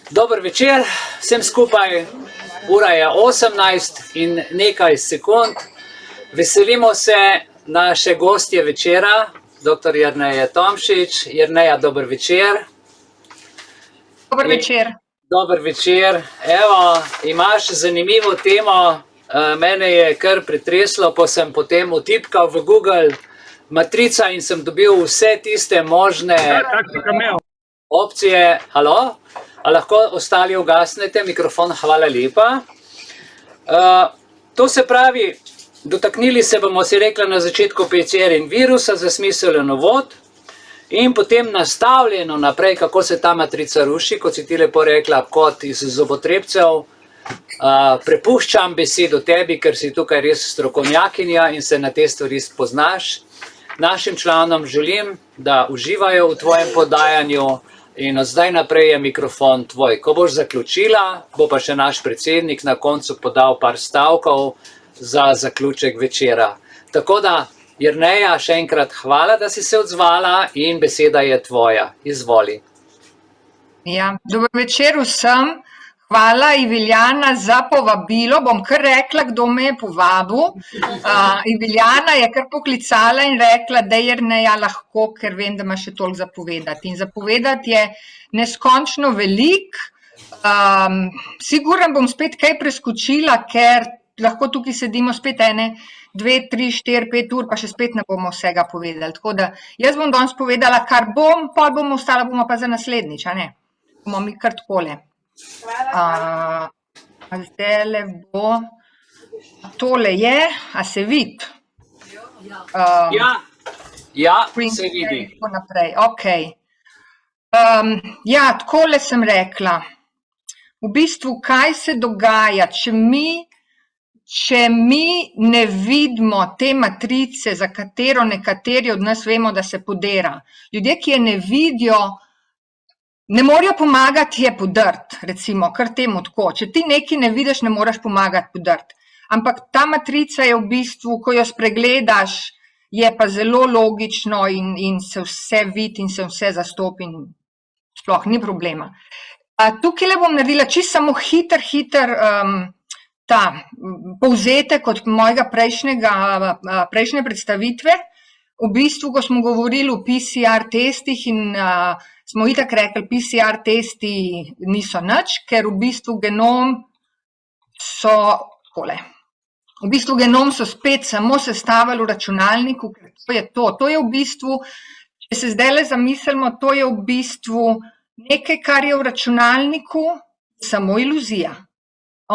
Dober večer, vsem skupaj, ura je 18 in nekaj sekund. Veselimo se naše gostje večera, dr. Jerneje Tomšič. Jerneja, dober večer. Dober večer. Dober večer. Evo, imaš zanimivo temo, mene je kar pretreslo, ko sem potem vtipkal v Google matrica in sem dobil vse tiste možne opcije. Halo? A lahko ostali ugasnete mikrofon? Hvala lepa. To se pravi, dotaknili se bomo, si rekla na začetku, PCR in virusa za smiseln uvod in potem nastavljeno naprej, kako se ta matrica ruši, kot si ti lepo rekla, kot iz zobotrebcev. Prepuščam besedo tebi, ker si tukaj res strokovnjakinja in se na te stvari spoznaš. Našim članom želim, da uživajo v tvojem podajanju. In od zdaj naprej je mikrofon tvoj. Ko boš zaključila, bo pa še naš predsednik na koncu podal par stavkov za zaključek večera. Tako da, Jerneja, še enkrat hvala, da si se odzvala in beseda je tvoja. Izvoli. Ja, dober večer vsem. Hvala, Iviljana, za povabilo. Bom kar rekla, kdo me je povabil. Iviljana je kar poklicala in rekla, da je Jerneja lahko, ker vem, da ima še toliko za povedati. In za povedati je neskončno velik. Sigurno bom spet kaj preskočila, ker lahko tukaj sedimo spet 1, 2, 3, 4, 5 ur, pa še spet ne bomo vsega povedali. Tako da jaz bom danes povedala, kar bom, pa bomo ostala bomo pa za naslednjič, a ne? Bomo mi kar takole. Zdajle bo, tole je, a se vidi? Ja, se vidi. Okay. Ja, takole sem rekla. V bistvu, kaj se dogaja, če mi ne vidimo te matrice, za katero nekateri od nas vemo, da se podira. Ljudje, ki je ne vidijo, ne morajo pomagati je podrt, recimo, kar temu tako. Če ti nekaj ne vidiš, ne moraš pomagati podrt. Ampak ta matrica je v bistvu, ko jo spregledaš, je pa zelo logično in se vse vidi in se vse zastopi in sploh ni problema. Tukaj le bom naredila čisto samo hiter ta povzetek od mojega prejšnje predstavitve. V bistvu, ko smo govorili o PCR testih in smo itak rekli, PCR testi niso nič, ker v bistvu genom so takole. V bistvu genom so spet samo sestavili v računalniku, ker to je to. To je v bistvu, če se zdajle zamislimo, to je v bistvu nekaj, kar je v računalniku, samo iluzija.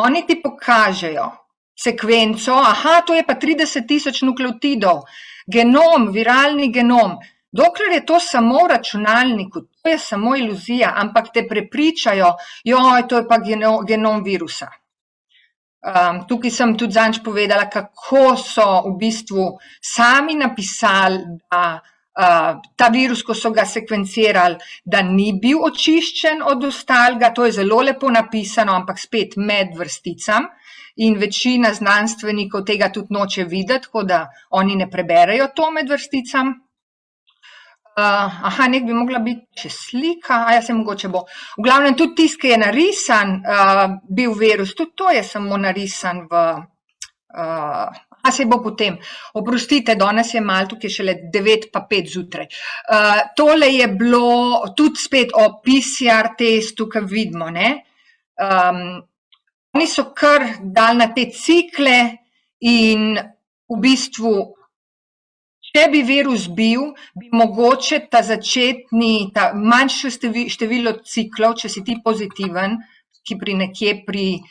Oni ti pokažejo sekvenco, to je pa 30.000 nukleotidov. Genom, viralni genom, dokler je to samo v računalniku, to je samo iluzija, ampak te prepričajo, to je pa genom virusa. Tukaj sem tudi zadnjič povedala, kako so v bistvu sami napisali, da ta virus, ko so ga sekvencirali, da ni bil očiščen od ostalega, to je zelo lepo napisano, ampak spet med vrsticami. In večina znanstvenikov tega tudi noče videti, tako da oni ne preberejo to med vrsticami. Nek bi mogla biti še slika, se mogoče bo. V glavnem tudi tisti, ki je narisan, bil virus, tudi to je samo narisan se bo potem. Oprostite, danes je malo, tukaj šele 9 pa 5 zjutraj. Tole je bilo tudi spet o PCR testu, ki vidimo, ne. Oni so kar dali na te cikle in v bistvu, če bi virus bil, bi mogoče ta začetni, ta manjše število ciklov, če si ti pozitiven, ki nekje pri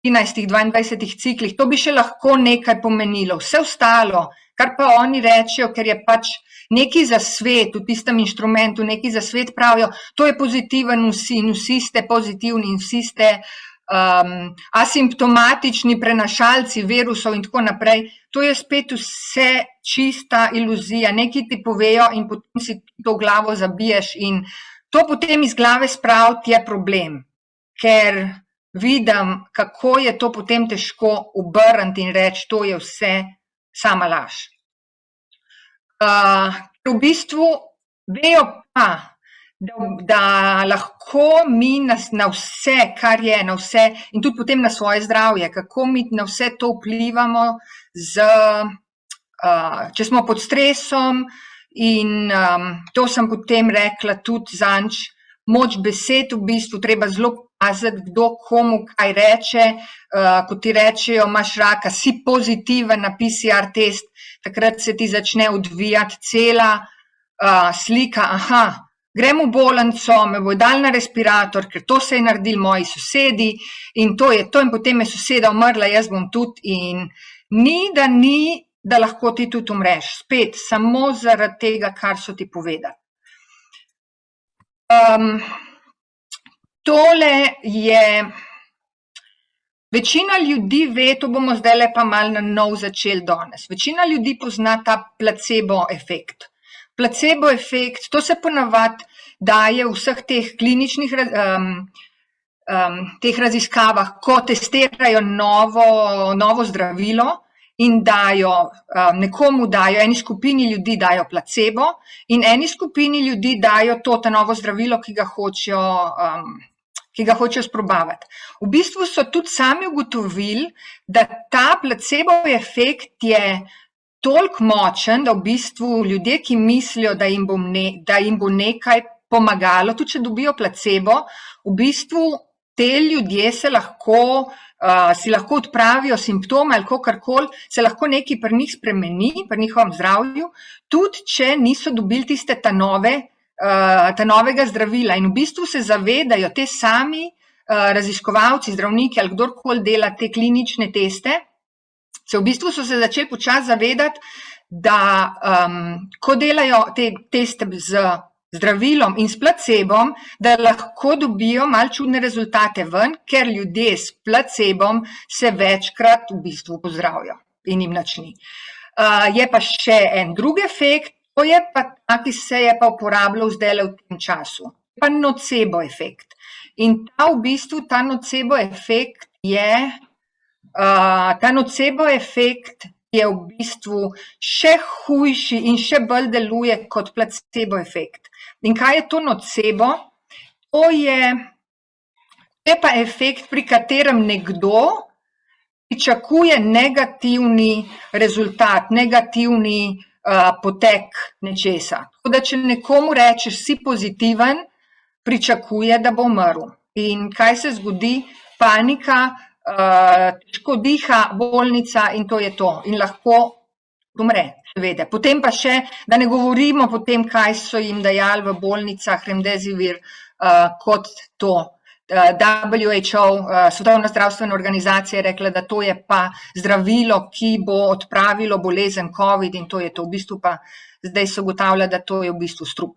13-22 ciklih, to bi še lahko nekaj pomenilo. Vse ostalo, kar pa oni rečejo, ker je pač nekaj za svet, v tistem inštrumentu, nekaj za svet pravijo, to je pozitiven vsi in vsi ste pozitivni in vsi ste asimptomatični prenašalci virusov in tako naprej, to je spet vse čista iluzija, nekaj ti povejo in potem si to v glavo zabiješ in to potem iz glave spraviti je problem, ker vidim, kako je to potem težko obrniti in reči, to je vse sama laž. V bistvu vejo pa, da lahko mi na vse, kar je, na vse, in tudi potem na svoje zdravje, kako mi na vse to vplivamo, če smo pod stresom, in to sem potem rekla tudi zanč, moč besed v bistvu treba zelo paziti, kdo komu kaj reče, ko ti rečejo, imaš raka, si pozitiven na PCR test, takrat se ti začne odvijati cela slika, grem v bolnico, me bo dal na respirator, ker to se je naredili moji sosedi in to je to in potem je soseda umrla, jaz bom tudi in ni, da lahko ti tudi umreš. Spet, samo zaradi tega, kar so ti povedali. Tole je, večina ljudi ve, to bomo zdajle pa malo na nov začeli danes, večina ljudi pozna ta placebo efekt. Placebo efekt, to se ponavadi daje v vseh teh kliničnih teh raziskavah, ko testirajo novo zdravilo in nekomu dajo, eni skupini ljudi dajo placebo in eni skupini ljudi dajo ta novo zdravilo, ki ga hočejo sprobavati. V bistvu so tudi sami ugotovili, da ta placebo efekt je toliko močen, da v bistvu ljudje, ki mislijo, da jim bo nekaj pomagalo, tudi če dobijo placebo, v bistvu te ljudje si lahko odpravijo simptome ali kakorkoli, se lahko nekaj pri njih spremeni, pri njihovem zdravju, tudi če niso dobili tiste ta novega zdravila. In v bistvu se zavedajo te sami raziskovalci, zdravniki ali kdorkoli dela te klinične teste, v bistvu so se začeli počasi zavedati, da ko delajo te teste z zdravilom in s placebom, da lahko dobijo malo čudne rezultate ven, ker ljudje s placebom se večkrat v bistvu pozdravijo in jim nič ni. Je pa še en drug efekt, to je pa ta, ki se je pa uporabljal zdajle v tem času. Pa nocebo efekt. In ta nocebo efekt je v bistvu še hujši in še bolj deluje kot placebo efekt. In kaj je to nocebo? To je pa efekt, pri katerem nekdo pričakuje negativni rezultat, negativni potek nečesa. Tako da, če nekomu rečeš, si pozitiven, pričakuje, da bo umrl. In kaj se zgodi? Panika, težko diha, bolnica in to je to. In lahko umre, seveda. Potem pa še, da ne govorimo potem, kaj so jim dajali v bolnicah, remdesivir, kot to. WHO, Svetovna zdravstvena organizacija, je rekla, da to je pa zdravilo, ki bo odpravilo bolezen COVID in to je to. V bistvu pa zdaj se ugotavlja, da to je v bistvu strup.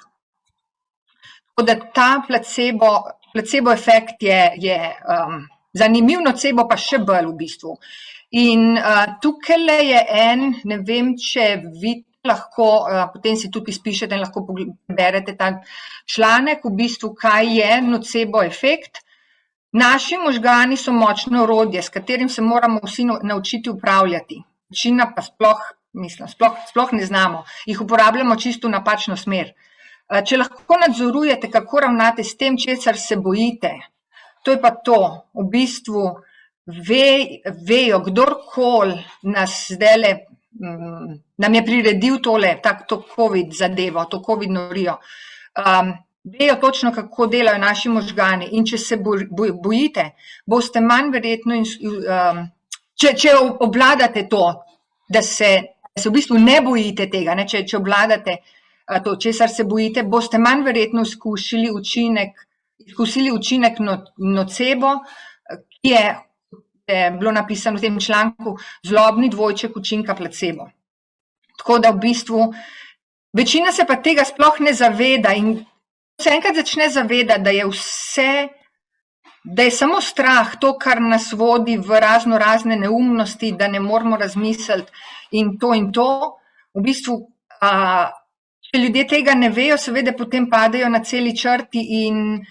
Tako da ta placebo efekt je zanimiv, nocebo pa še bolj v bistvu. In tukaj je ne vem, če vidite lahko, potem si tudi izpišete in lahko berete ta članek, v bistvu, kaj je nocebo efekt. Naši možgani so močno orodje, s katerim se moramo vsi naučiti upravljati. Večina pa sploh ne znamo, jih uporabljamo čisto v napačno smer. Če lahko nadzorujete, kako ravnate s tem, česar se bojite, to je pa to, v bistvu vejo, kdorkoli nas zdajle, nam je priredil to COVID zadevo, to COVID norijo, vejo točno, kako delajo naši možgani in če se bojite, boste manj verjetno, če obvladate to, da se v bistvu ne bojite tega, če obvladate to, česar se bojite, boste manj verjetno izkusili učinek nocebo, ki je bilo napisano v tem članku, zlobni dvojček učinka placebo. Tako da v bistvu, večina se pa tega sploh ne zaveda in se enkrat začne zavedati, da je samo strah to, kar nas vodi v razne neumnosti, da ne moramo razmisliti in to, v bistvu, če ljudje tega ne vejo, seveda potem padejo na celi črti in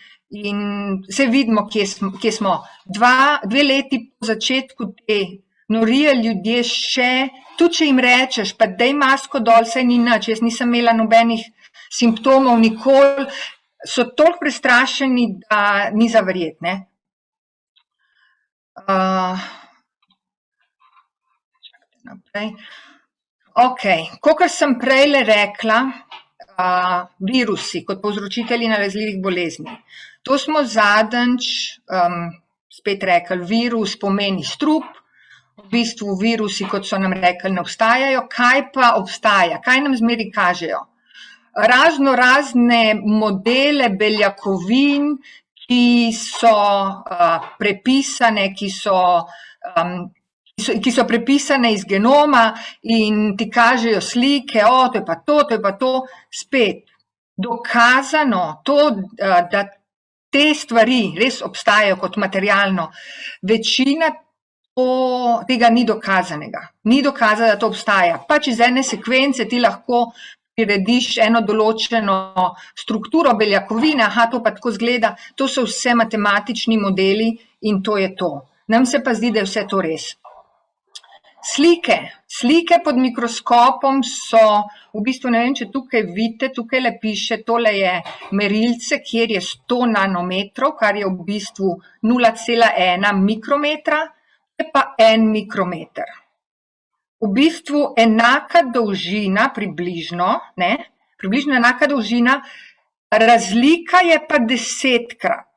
se vidimo, kje smo. 2 leti po začetku te norije ljudje še, tudi če jim rečeš, pa daj masko dol, saj ni nič, jaz nisem imela nobenih simptomov nikoli, so toliko prestrašeni, da ni za verjeti, ne. Naprej. Okej, kakor sem prejle rekla, virusi kot povzročitelji nalezljivih bolezni. To smo zadnjič spet rekli, virus pomeni strup, v bistvu virusi, kot so nam rekli, ne obstajajo. Kaj pa obstaja? Kaj nam zmeraj kažejo? Razne modele beljakovin, ki so prepisane, ki so prepisane iz genoma in ti kažejo slike, to je pa to, to je pa to. Spet, dokazano to, da te stvari res obstajajo kot materialno, večina tega ni dokazanega. Ni dokazano, da to obstaja. Pač iz ene sekvence ti lahko prirediš eno določeno strukturo beljakovine, to pa tako izgleda, to so vse matematični modeli in to je to. Nam se pa zdi, da je vse to res. Slike pod mikroskopom so, v bistvu ne vem, če tukaj vidite, tukaj le piše, tole je merilce, kjer je 100 nanometrov, kar je v bistvu 0,1 mikrometra, je pa 1 mikrometer. V bistvu enaka dolžina, približno enaka dolžina, razlika je pa 10-krat.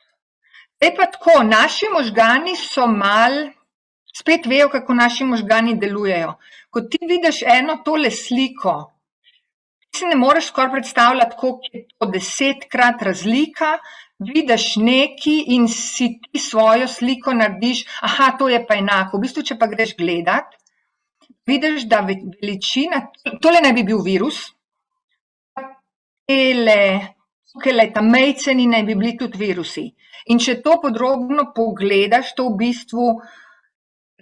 Zdaj pa tako, naši možgani so spet vejo, kako naši možgani delujejo. Ko ti vidiš eno tole sliko, ti si ne moreš skoraj predstavljati, koliko je to 10-krat razlika, vidiš nekaj in si ti svojo sliko narediš, to je pa enako. V bistvu, če pa greš gledat, vidiš, da veličina, tole naj bi bil virus, tukaj ta mejceni naj bi bili tudi virusi. In če to podrobno pogledaš, to v bistvu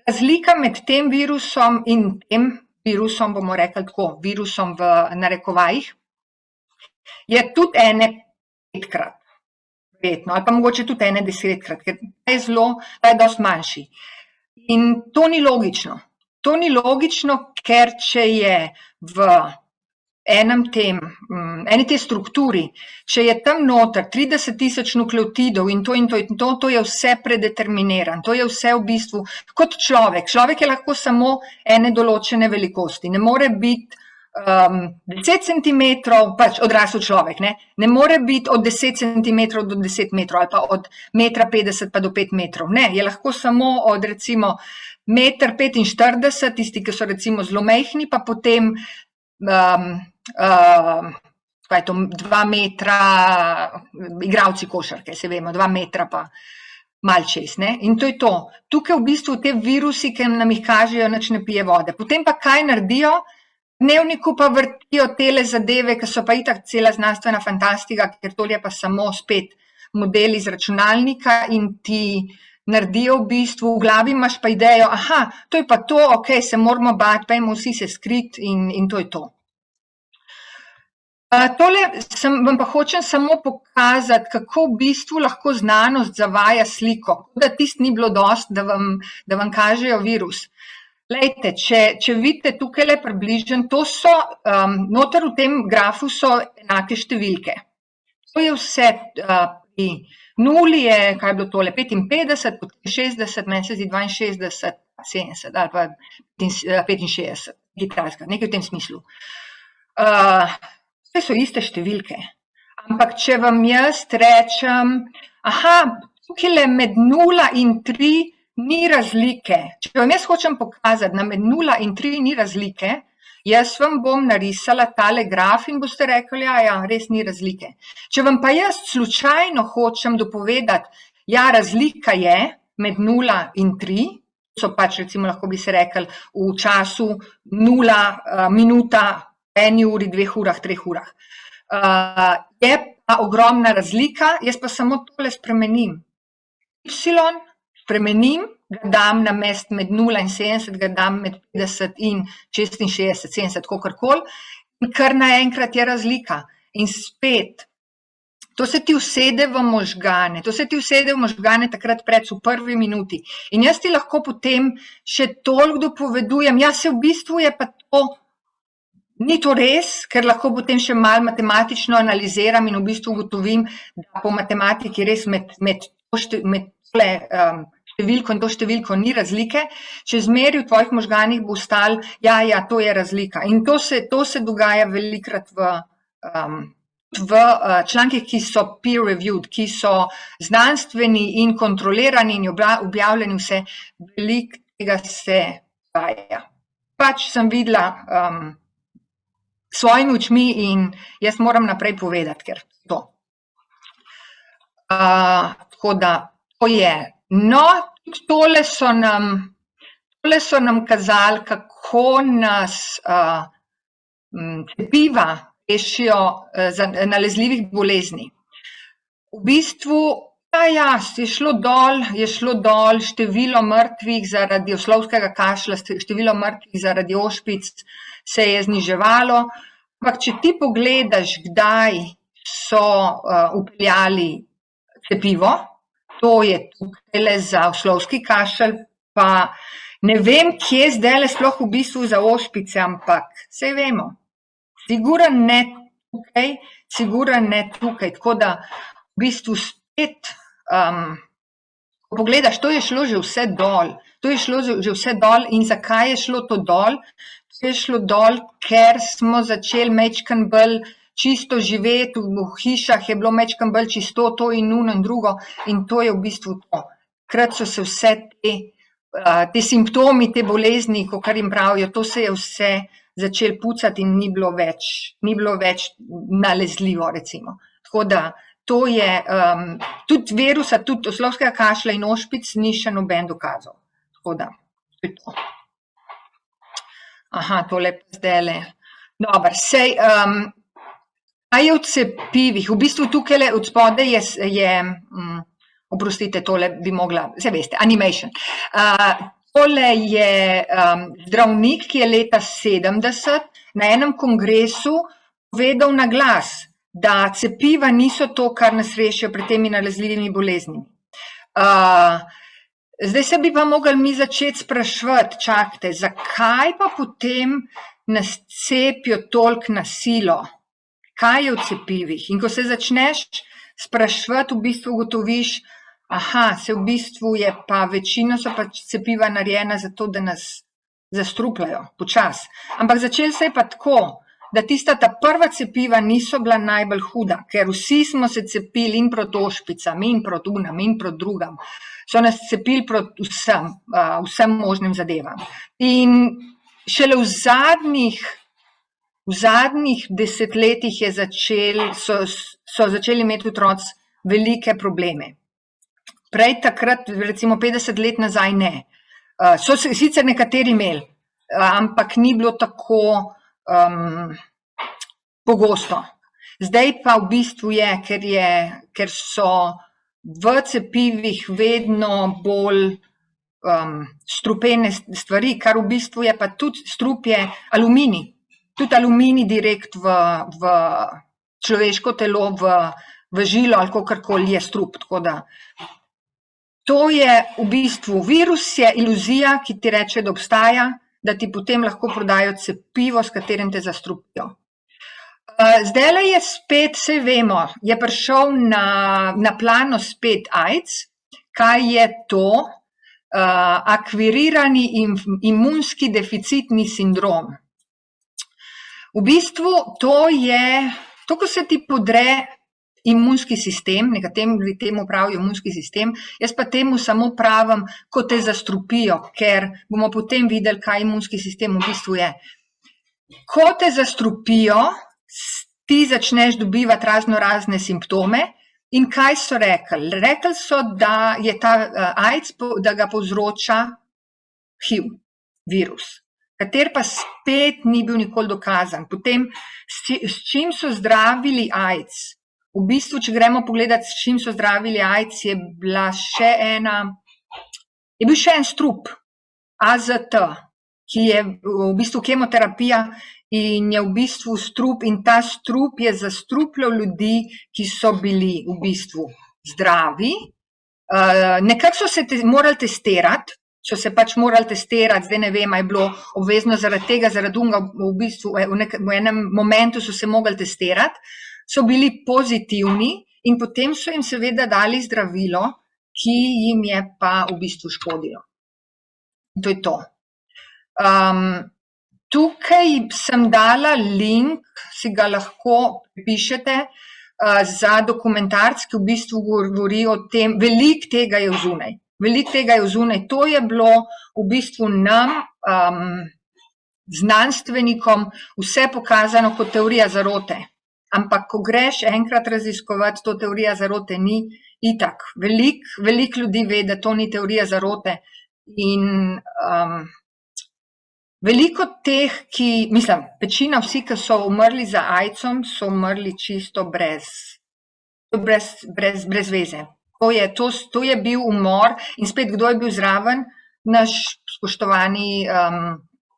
razlika med tem virusom in tem virusom, bomo rekli tako, virusom v narekovajih, je tudi ene 5-krat, verjetno, ali pa mogoče tudi ene 10-krat, ker je dosti manjši. In to ni logično. To ni logično, ker če je v eni te strukturi, če je tam noter 30.000 nukleotidov in to je vse predeterminiran, to je vse v bistvu kot človek. Človek je lahko samo ene določene velikosti, ne more biti 10 centimetrov, pač odrasel človek, ne more biti od 10 centimetrov do 10 metrov ali pa od 1,50 m pa do 5 metrov. Ne, je lahko samo od recimo 1,45 m, tisti, ki so recimo zelo majhni, pa potem 2 metra, igralci košarke, se vemo, 2 metra pa malo čez. In to je to. Tukaj v bistvu te virusi, ki nam jih kažejo, nič ne pije vode. Potem pa kaj naredijo? V dnevniku pa vrtijo tele zadeve, ki so pa itak cela znanstvena fantastika, ker to je pa samo spet model iz računalnika in ti naredijo v bistvu, v glavi imaš pa idejo, to je pa to, se moramo bati, pojmo vsi se skriti in to je to. Tole vam pa hočem samo pokazati, kako v bistvu lahko znanost zavaja sliko, da tisto ni bilo dosti, da vam kažejo virus. Glejte, če vidite tukaj le približen, to so, noter v tem grafu so enake številke. To je vse pri nuli je, kaj je bilo tole, 55, potem 60, meni se zdi 62, 70 ali pa 65, nekaj v tem smislu. Vse so iste številke, ampak če vam jaz rečem, tukaj le med 0 in 3 ni razlike. Če vam jaz hočem pokazati, da med 0 in 3 ni razlike, jaz vam bom narisala tale graf in boste rekli, res ni razlike. Če vam pa jaz slučajno hočem dopovedati, razlika je med 0 in 3, so pač recimo lahko bi se rekli v času 0 minuta, 1 uri, 2 urah, 3 urah. Je pa ogromna razlika, jaz pa samo tole spremenim. Y spremenim, ga dam na mest med 0 in 70, ga dam med 50 in 66, 70, kakorkoli, in kar naenkrat je razlika. In spet, to se ti usede v možgane, takrat preč v prvi minuti. In jaz ti lahko potem še toliko dopovedujem, se v bistvu je pa to Ni to res, ker lahko potem še malo matematično analiziram in v bistvu ugotovim, da po matematiki res med tole številko in to številko ni razlike. Če zmeri v tvojih možganih bo ostalo, ja, to je razlika. In to se dogaja velikokrat v člankih, ki so peer-reviewed, ki so znanstveni in kontrolirani in objavljeni vse, veliko tega se dogaja. Pač sem videla svojimi očmi in jaz moram naprej povedati, ker to. Tako da, to je. No, tole so nam kazali, kako nas cepiva rešijo nalezljivih bolezni. V bistvu, je šlo dol število mrtvih zaradi oslovskega kašlja, število mrtvih zaradi ošpic se je zniževalo, ampak če ti pogledaš, kdaj so vpeljali cepivo, to je tukaj za oslovski kašelj, pa ne vem, kje zdaj sploh v bistvu za ošpice, ampak saj vemo. Sigurno ne tukaj, tako da v bistvu spet, ko pogledaš, to je šlo že vse dol, in zakaj je šlo to dol? To je šlo dol, ker smo začeli majčkeno bolj čisto živeti, v hišah je bilo majčkeno bolj čistoto in uno in drugo, in to je v bistvu to. Takrat so se vse te simptomi, te bolezni, kakor jim pravijo, to se je vse začelo pucati in ni bilo več nalezljivo, recimo. Tako da, to je, tudi virusa, tudi oslovskega kašlja in ošpic ni še noben dokazal. Tako da, to je to. Aha, tole pa zdajle. Dobro, sej, kaj je v cepivih? V bistvu tukaj od spodaj je, oprostite, tole bi mogla, saj veste, animation. Tole je zdravnik, ki je leta 70 na enem kongresu povedal na glas, da cepiva niso to, kar nas rešijo pred temi nalezljivimi boleznimi. Zdaj se bi pa mogli mi začeti spraševati, čakajte, zakaj pa potem nas cepijo toliko na silo? Kaj je v cepivih? In ko se začneš spraševati, v bistvu ugotoviš, se v bistvu je pa večino so pa cepiva narejena zato, da nas zastrupljajo, počasi. Ampak začelo se je pa tako, da tista ta prva cepiva niso bila najbolj huda, ker vsi smo se cepili in proti ošpicam, in proti unam, in proti drugam. So nas cepili proti vsem možnim zadevam. In šele v zadnjih desetletjih so začeli imeti otroci velike probleme. Prej takrat, recimo 50 let nazaj, ne. So sicer nekateri imeli, ampak ni bilo tako pogosto. Zdaj pa v bistvu je, ker so v cepivih vedno bolj strupene stvari, kar v bistvu je pa tudi strup je aluminij. Tudi aluminij direkt v človeško telo, v žilo ali kakorkoli je strup. Tako da to je v bistvu virus, je iluzija, ki ti reče, da obstaja, da ti potem lahko prodajo cepivo, s katerim te zastrupijo. Zdajle je spet, saj vemo, je prišel na plano spet AIDS. Kaj je to? Akvirirani imunski deficitni sindrom. V bistvu to je, to, ko se ti podre imunski sistem, nekateri temu pravijo imunski sistem, jaz pa temu samo pravim, ko te zastrupijo, ker bomo potem videli, kaj imunski sistem v bistvu je. Ko te zastrupijo, ti začneš dobivati razne simptome in kaj so rekli? Rekli so, da je ta AIDS, da ga povzroča HIV virus, kater pa spet ni bil nikoli dokazan. Potem, s čim so zdravili AIDS? V bistvu, če gremo pogledati, s čim so zdravili AIDS, je bil še en strup, AZT, ki je v bistvu kemoterapija in je v bistvu strup, in ta strup je zastrupljal ljudi, ki so bili v bistvu zdravi. Nekako so se morali testirati, so se pač morali testirati, zdaj ne vem, a je bilo obvezno zaradi tega, zaradi unga, v bistvu v enem momentu so se mogli testirati, so bili pozitivni in potem so jim seveda dali zdravilo, ki jim je pa v bistvu škodilo. In to je to. Tukaj sem dala link, si ga lahko pišete, za dokumentarc, ki v bistvu govori o tem, veliko tega je zunaj. Veliko tega je zunaj. To je bilo v bistvu nam, znanstvenikom, vse pokazano kot teorija zarote. Ampak, ko greš enkrat raziskovati, to teorija zarote ni itak. Veliko ljudi ve, da to ni teorija zarote. In veliko teh, večina vsi, ki so umrli za AIDS-om, so umrli čisto brez veze. To je bil umor in spet, kdo je bil zraven? Naš spoštovani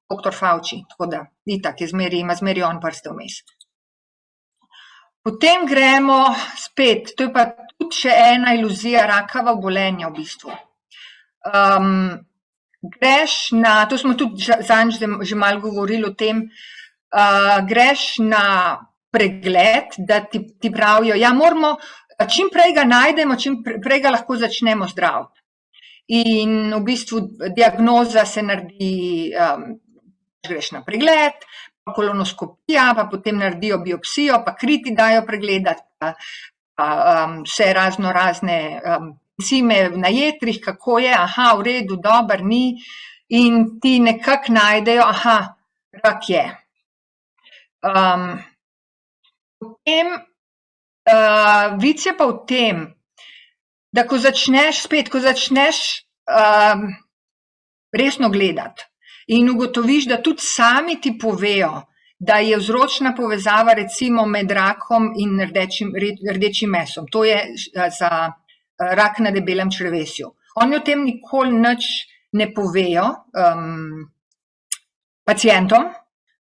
dr. Fauci, tako da itak ima zmeri on prste vmes. Potem gremo spet, to je pa tudi še ena iluzija rakava obolenja v bistvu. Greš na, to smo tudi zadnjič že malo govorili o tem, greš na pregled, da ti pravijo, ja, moramo, čim prej ga najdemo, čim prej ga lahko začnemo zdraviti. In v bistvu diagnoza se naredi, greš na pregled, pa kolonoskopija, pa potem naredijo biopsijo, pa kriti dajo pregledati, pa vse razne encime na jetrih, kako je, v redu, dober, ni, in ti nekako najdejo, rak je. Potem, vic je pa v tem, da ko začneš resno gledati in ugotoviš, da tudi sami ti povejo, da je vzročna povezava recimo med rakom in rdečim mesom. To je za rak na debelem črevesju. Oni o tem nikoli nič ne povejo pacientom,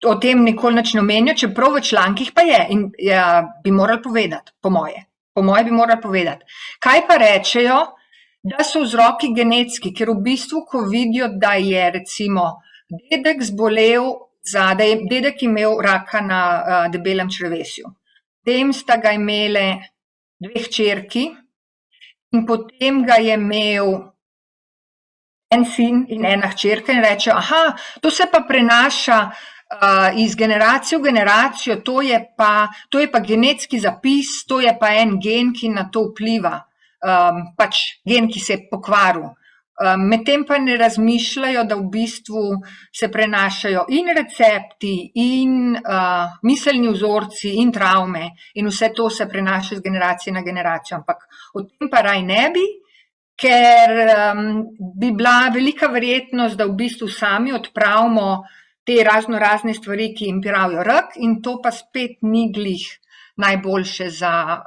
o tem nikoli nič ne omenijo, čeprav v člankih pa je in bi morali povedati, po moje. Po moje bi morali povedati. Kaj pa rečejo, da so vzroki genetski, ker v bistvu, ko vidijo, da je recimo dedek zbolel, da je dedek imel raka na debelem črevesju. Potem sta ga imele 2 hčerki in potem ga je imel en sin in ena hčerka in rečejo, to se pa prenaša iz generacije v generacijo, to je pa genetski zapis, to je pa en gen, ki na to vpliva, pač gen, ki se je pokvaril. Medtem pa ne razmišljajo, da v bistvu se prenašajo in recepti, in miselni vzorci, in travme, in vse to se prenaša z generacije na generacijo. Ampak o tem pa raj ne bi, ker bi bila velika verjetnost, da v bistvu sami odpravimo te razne stvari, ki jim pravijo rak, in to pa spet ni glih najboljše za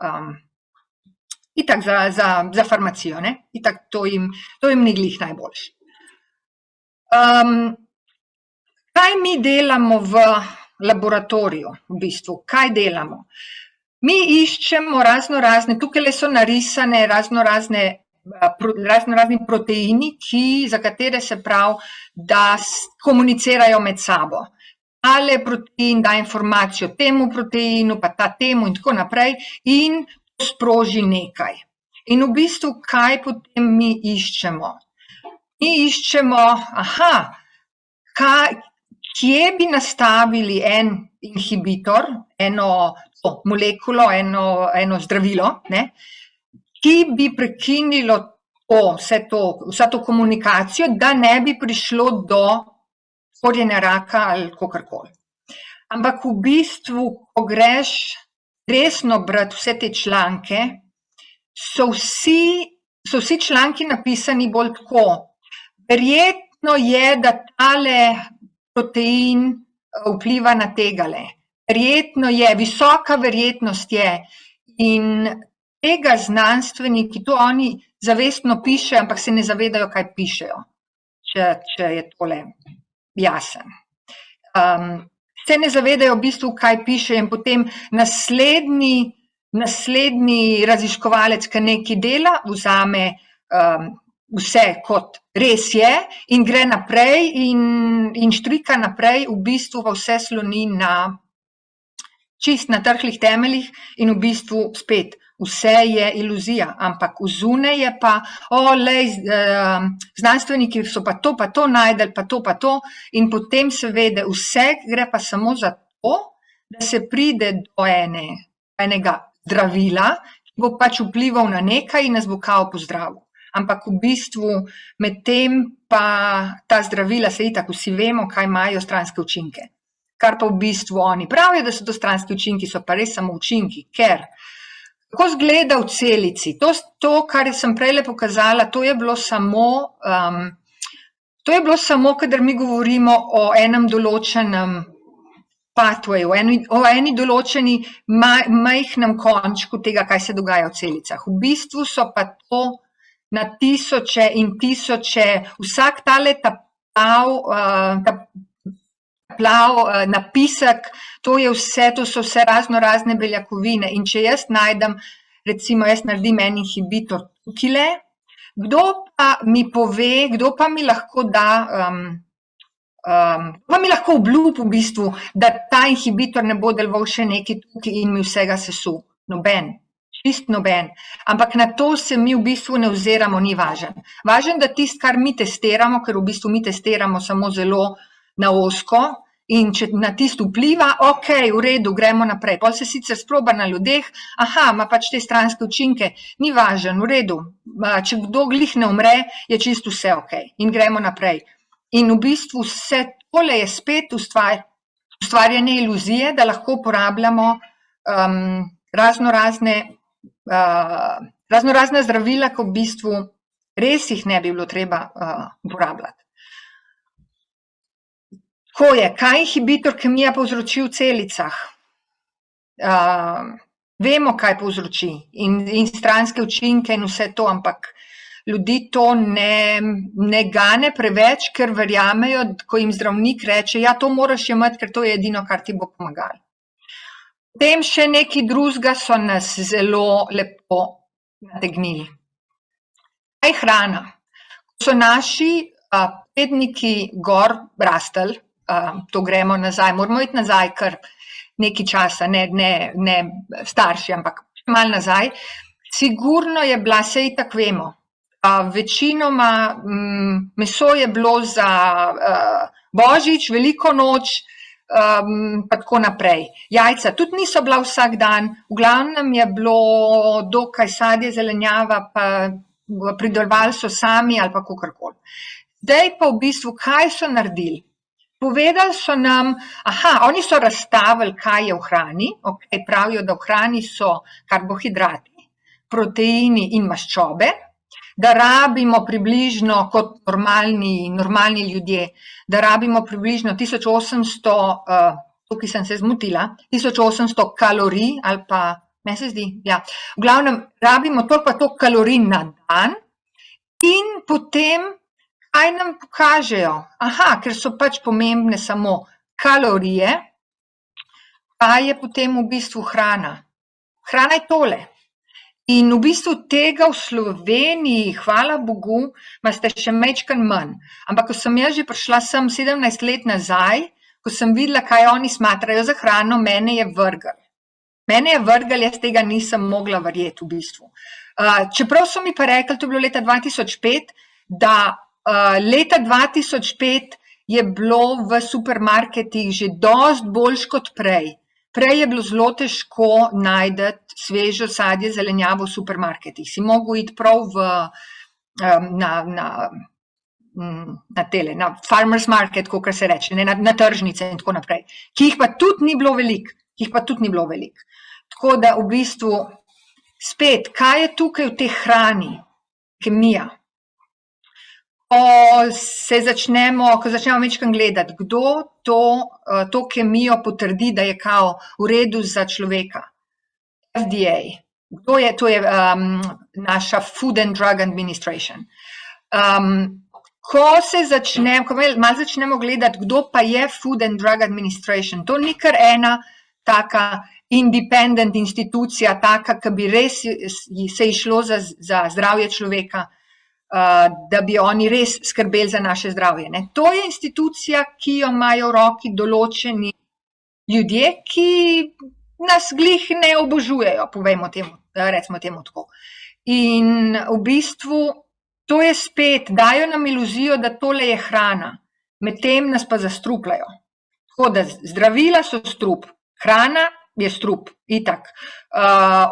farmacijo, ne? Itak to jim ni glih najboljše. Kaj mi delamo v laboratoriju, v bistvu? Kaj delamo? Mi iščemo razne, tukaj so narisane razni proteini, za katere se pravi, da komunicirajo med sabo. Ale protein da informacijo temu proteinu, pa ta temu in tako naprej, in sproži nekaj. In v bistvu, kaj potem mi iščemo? Mi iščemo, kje bi nastavili en inhibitor, eno molekulo, eno zdravilo, ne? Ki bi prekinilo vsa to komunikacijo, da ne bi prišlo do skorjenja raka ali kakorkoli. Ampak v bistvu, ko greš resno brati vse te članke, so vsi članki napisani bolj tako. Verjetno je, da tale protein vpliva na tegale. Verjetno je, visoka verjetnost je. In tega znanstveniki, to oni zavestno pišejo, ampak se ne zavedajo, kaj pišejo, če je tole jasen. Se ne zavedajo v bistvu, kaj pišejo, in potem naslednji raziskovalec, ki nekaj dela, vzame vse kot res je in gre naprej in štrika naprej, v bistvu pa vse sloni čist na trhlih temeljih in v bistvu spet vse je iluzija, ampak vzune je pa, znanstveniki so pa to najdel, pa to in potem seveda vse gre pa samo za to, da se pride do enega zdravila, ki bo pač vplival na nekaj in nas bo kao pozdravil. Ampak v bistvu medtem pa ta zdravila, se itak vsi vemo, kaj imajo stranske učinke. Kar pa v bistvu oni pravijo, da so to stranski učinki, so pa res samo učinki, ker kako zgleda v celici, to, kar sem prejle pokazala, to je bilo samo, kadar mi govorimo o enem določenem pathwayu, o eni določeni majhnem končku tega, kaj se dogaja v celicah. V bistvu so pa to na tisoče in tisoče, vsak tale napisek, to so vse razne beljakovine in če jaz najdem, recimo jaz naredim en inhibitor tukajle, kdo pa mi pove, kdo pa mi lahko da, pa mi lahko obljub v bistvu, da ta inhibitor ne bo deloval še nekaj tukaj in mi vsega sesul. Noben. Čist noben. Ampak na to se mi v bistvu ne oziramo, ni važen. Važen, da tisto, kar mi testiramo, ker v bistvu mi testiramo samo zelo na ozko in če na tisto vpliva, ok, v redu, gremo naprej. Pol se sicer sproba na ljudeh, ima pač te stranske učinke, ni važen, v redu. Če kdo glih ne umre, je čisto vse ok in gremo naprej. In v bistvu vse tole je spet ustvarjanje iluzije, da lahko uporabljamo raznorazna zdravila, ko v bistvu res jih ne bi bilo treba uporabljati. Ko je, kaj inhibitor kemija povzroči v celicah? Vemo, kaj povzroči in stranske učinke in vse to, ampak ljudi to ne gane preveč, ker verjamejo, ko jim zdravnik reče, ja, to moraš jemati, ker to je edino, kar ti bo pomagalo. Potem še nekaj drugega so nas zelo lepo nategnili. Kaj je hrana? Ko so naši predniki gor rastli, to gremo nazaj, moramo iti nazaj kar nekaj časa, ne starši, ampak malo nazaj, sigurno je bila, se itak vemo, večinoma meso je bilo za Božič, Veliko noč, pa tako naprej. Jajca tudi niso bila vsak dan, v glavnem je bilo dokaj sadje, zelenjava, pa pridelovali so sami ali pa kakorkoli. Zdaj pa v bistvu, kaj so naredili? Povedali so nam, oni so razstavili, kaj je v hrani, pravijo, da v hrani so karbohidrati, proteini in maščobe, da rabimo približno kot normalni ljudje, da rabimo približno 1800, tukaj sem se zmotila, 1800 kalorij ali pa, meni se zdi, ja, v glavnem rabimo toliko pa toliko kalorij na dan in potem, kaj nam pokažejo? Ker so pač pomembne samo kalorije, kaj je potem v bistvu hrana? Hrana je tole. In v bistvu tega v Sloveniji, hvala Bogu, imate še majčkeno manj. Ampak ko sem jaz že prišla sem 17 let nazaj, ko sem videla, kaj oni smatrajo za hrano, mene je vrgel. Jaz tega nisem mogla verjeti v bistvu. Čeprav so mi pa rekli, to je bilo leta 2005, da leta 2005 je bilo v supermarketih že dosti boljš kot prej. Prej je bilo zelo težko najti svežo sadje, zelenjavo v supermarketih. Si mogel iti prav na farmers market, kakor se reče, na tržnice in tako naprej, ki jih pa tudi ni bilo veliko. Tako da v bistvu spet, kaj je tukaj v tej hrani? Kemija. Ko začnemo večkrat gledati, kdo to kemijo potrdi, da je kao v redu za človeka. FDA. Kdo je? To je naša Food and Drug Administration. Ko malo začnemo gledati, kdo pa je Food and Drug Administration, to ni kar ena taka independent institucija, taka, ki bi res se išlo za zdravje človeka. da bi oni res skrbeli za naše zdravje. Ne. To je institucija, ki jo imajo v roki določeni ljudje, ki nas glih ne obožujejo, recimo temu tako. In v bistvu to je spet, dajo nam iluzijo, da tole je hrana, medtem nas pa zastrupljajo. Tako da zdravila so strup, hrana je strup, itak.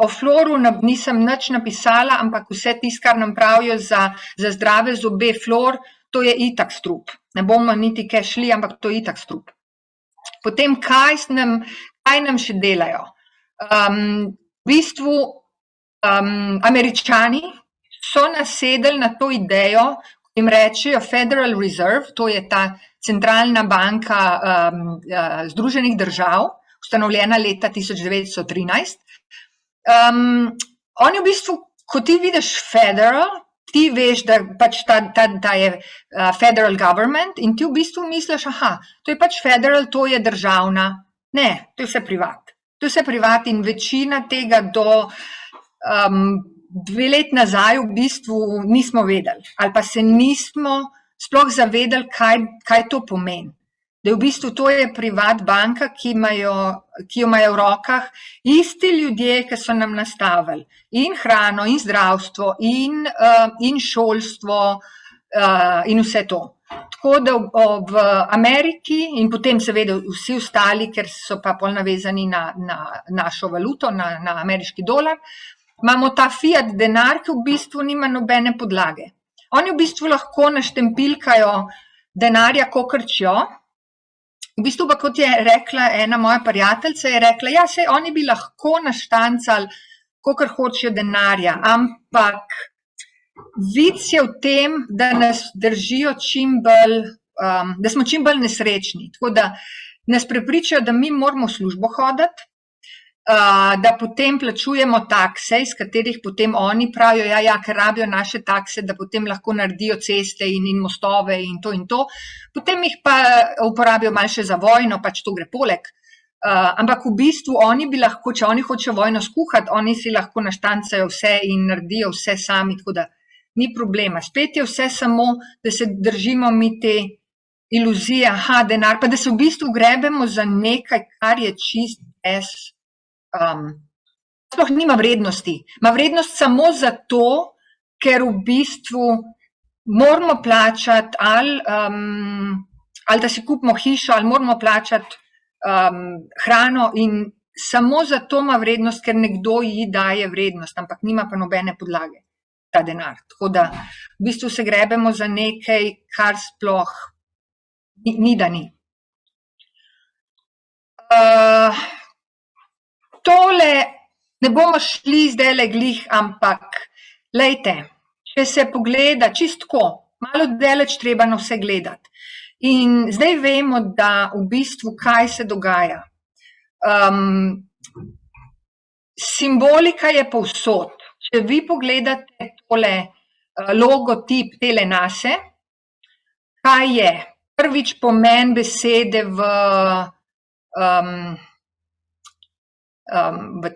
O fluoru nisem nič napisala, ampak vse tisto, kar nam pravijo za zdrave zobe, fluor, to je itak strup. Ne bomo niti kaj šli, ampak to je itak strup. Potem, kaj nam še delajo? V bistvu, Američani so nasedli na to idejo, ko jim rečejo Federal Reserve, to je ta centralna banka Združenih držav, ustanovljena leta 1913. Oni v bistvu, ko ti vidiš federal, ti veš, da pač ta je federal government in ti v bistvu misliš, to je pač federal, to je državna. Ne, to je vse privat. To je vse privat in večina tega do 2 let nazaj v bistvu nismo vedeli. Ali pa se nismo sploh zavedali, kaj to pomeni. Da v bistvu to je privat banka, ki jo imajo v rokah isti ljudje, ki so nam nastavili in hrano, in zdravstvo, in šolstvo, in vse to. Tako da v Ameriki in potem seveda vsi ostali, ker so pa pol navezani na našo valuto, na ameriški dolar, imamo ta fiat denar, ki v bistvu nima nobene podlage. Oni v bistvu lahko naštempilkajo denarja kokrčijo. V bistvu pa, kot je rekla ena moja prijateljica, je rekla, saj oni bi lahko naštancali, kakor hočejo denarja, ampak vic je v tem, da nas držijo da smo čim bolj nesrečni. Tako da nas prepričajo, da mi moramo v službo hoditi, da potem plačujemo takse, iz katerih potem oni pravijo, ker rabijo naše takse, da potem lahko naredijo ceste in mostove in to. Potem jih pa uporabijo malo še za vojno, pač to gre poleg. Ampak v bistvu oni bi lahko, če oni hočejo vojno skuhati, oni si lahko naštancajo vse in naredijo vse sami, tako da ni problema. Spet je vse samo, da se držimo mi te iluzije, denar, pa da se v bistvu grebemo za nekaj, kar je čist sploh nima vrednosti. Ima vrednost samo zato, ker v bistvu moramo plačati ali da si kupimo hišo, ali moramo plačati hrano in samo zato ima vrednost, ker nekdo ji daje vrednost, ampak nima pa nobene podlage ta denar. Tako da v bistvu se grebemo za nekaj, kar sploh ni da ni. Tole ne bomo šli zdajle glih, ampak lejte, če se pogleda čistko, malo daleč treba na vse gledati. In zdaj vemo, da v bistvu kaj se dogaja. Simbolika je povsod. Če vi pogledate tole logotip tele nase, kaj je? Prvič pomen besede v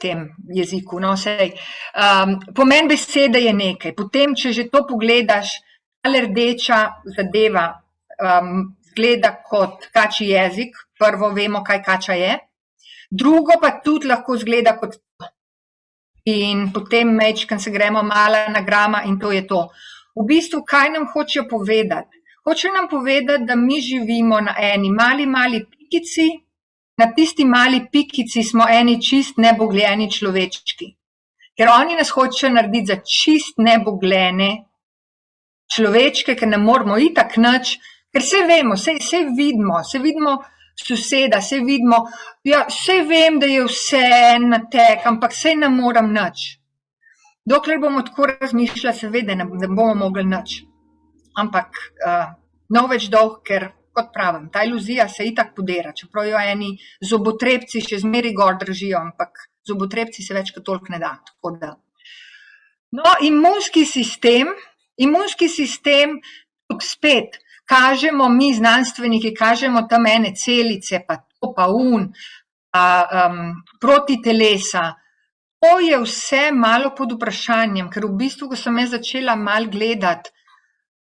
tem jeziku. Pomen besede je nekaj. Potem, če že to pogledaš, ali rdeča zadeva zgleda kot kačji jezik, prvo vemo, kaj kača je, drugo pa tudi lahko zgleda kot in potem mečkam se gremo mala na grama in to je to. V bistvu, kaj nam hočejo povedati? Hočejo nam povedati, da mi živimo na eni mali pikici, na tisti mali pikici smo eni čist nebogljeni človečki. Ker oni nas hočejo narediti za čist nebogljene človečke, ker ne moramo itak nič, ker saj vemo, saj vidimo soseda, saj vidimo, saj vem, da je vse en natek, ampak saj ne moram nič. Dokler bomo tako razmišljali, seveda ne bomo mogli nič. Ampak no več dolg, ker kot pravim, ta iluzija se itak podera, čeprav jo eni zobotrebci še zmeri gor držijo, ampak zobotrebci se več kot toliko ne da. No, imunski sistem, tudi spet, kažemo mi znanstveniki, kažemo tam ene celice, pa to pa proti telesa. To je vse malo pod vprašanjem, ker v bistvu, ko sem jaz začela malo gledati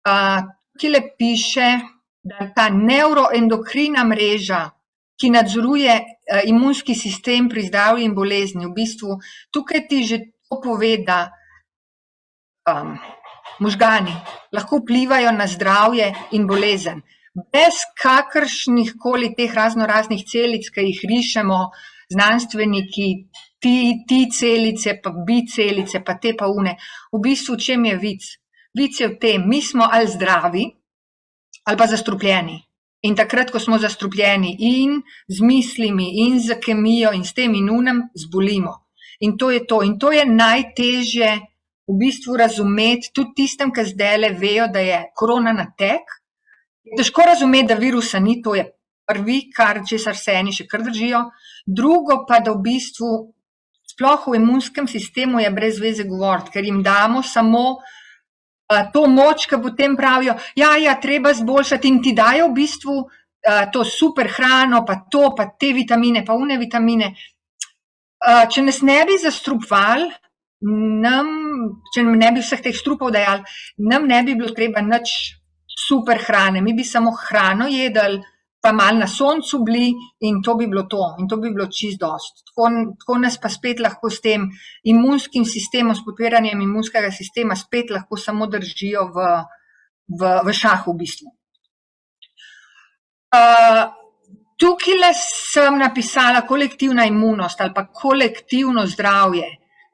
Tukaj piše, da ta neuroendokrina mreža, ki nadzoruje imunski sistem pri zdravju in bolezni, v bistvu tukaj ti že to pove, da možgani lahko vplivajo na zdravje in bolezen. Brez kakršnih koli teh raznoraznih celic, ki jih rišemo, znanstveniki, ti celice, pa bi celice, pa te pa une. V bistvu, v čem je vic? Vic je v tem, mi smo ali zdravi, ali pa zastrupljeni. In takrat, ko smo zastrupljeni in z mislimi, in z kemijo, in s tem in unem, zbolimo. In to je to. In to je najtežje v bistvu razumeti, tudi tistem, ki zdajle vejo, da je korona natek. Težko razumeti, da virusa ni, to je prvi, česar se eni še kar držijo. Drugo pa, da v bistvu sploh v imunskem sistemu je brez veze govoriti, ker jim damo samo to moč, ki potem pravijo, ja, treba zboljšati in ti dajo v bistvu to super hrano, pa to, pa te vitamine, pa une vitamine. Če nas ne bi zastrupvali, če ne bi vseh teh strupov dajali, nam ne bi bilo treba nič super hrane, mi bi samo hrano jedli, pa malo na soncu bili in to bi bilo to. In to bi bilo čisto dosti. Tako nas pa spet lahko s tem imunskim sistemom, s podpiranjem imunskega sistema spet lahko samo držijo v šahu v bistvu. Tukaj sem napisala kolektivna imunost ali pa kolektivno zdravje.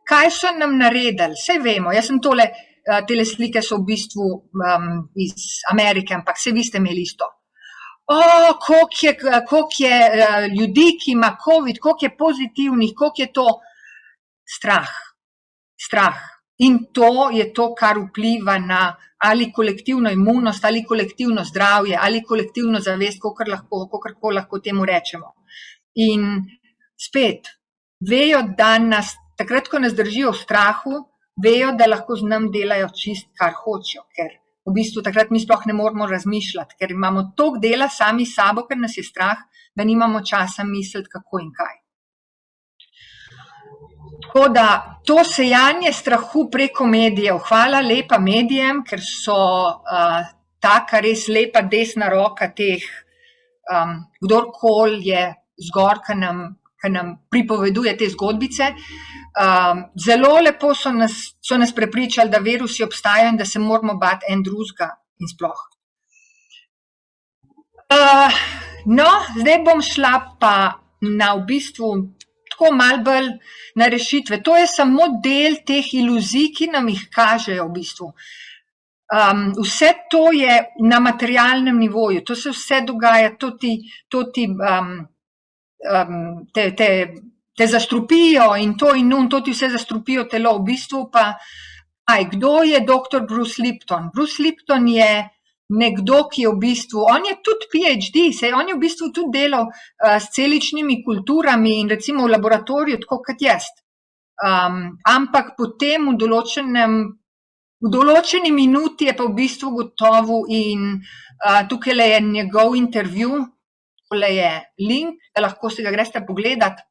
Kaj so nam naredili? Saj vemo, jaz sem tele slike so v bistvu iz Amerike, ampak saj vi ste imeli isto. Koliko je ljudi, ki ima COVID, koliko je pozitivnih, koliko je to strah. In to je to, kar vpliva na ali kolektivno imunost, ali kolektivno zdravje, ali kolektivno zavest, kakorkoli lahko temu rečemo. In spet, vejo, da nas, takrat, ko nas držijo v strahu, vejo, da lahko z nam delajo čist, kar hočejo, ker v bistvu takrat mi sploh ne moramo razmišljati, ker imamo toliko dela sami s sabo, ker nas je strah, da nimamo časa misliti, kako in kaj. Tako da, to sejanje strahu preko medijev, hvala lepa medijem, ker so taka res lepa desna roka teh, kdorkoli je zgor, ki nam pripoveduje te zgodbice. Zelo lepo so nas prepričali, da virusi obstajajo in da se moramo bati en drugega in sploh. Zdaj bom šla pa na v bistvu tako malo bolj na rešitve. To je samo del teh iluzij, ki nam jih kažejo v bistvu. Vse to je na materialnem nivoju, to se vse dogaja, te zastrupijo in to in nun, to ti vse zastrupijo telo. V bistvu pa, kdo je dr. Bruce Lipton? Bruce Lipton je nekdo, ki je v bistvu, on je tudi PhD, on je v bistvu tudi delal s celičnimi kulturami in recimo v laboratoriju, tako kot jaz. Ampak potem v določeni minuti je pa v bistvu gotovo in tukaj je njegov intervju, tole je link, da lahko si ga greste pogledati.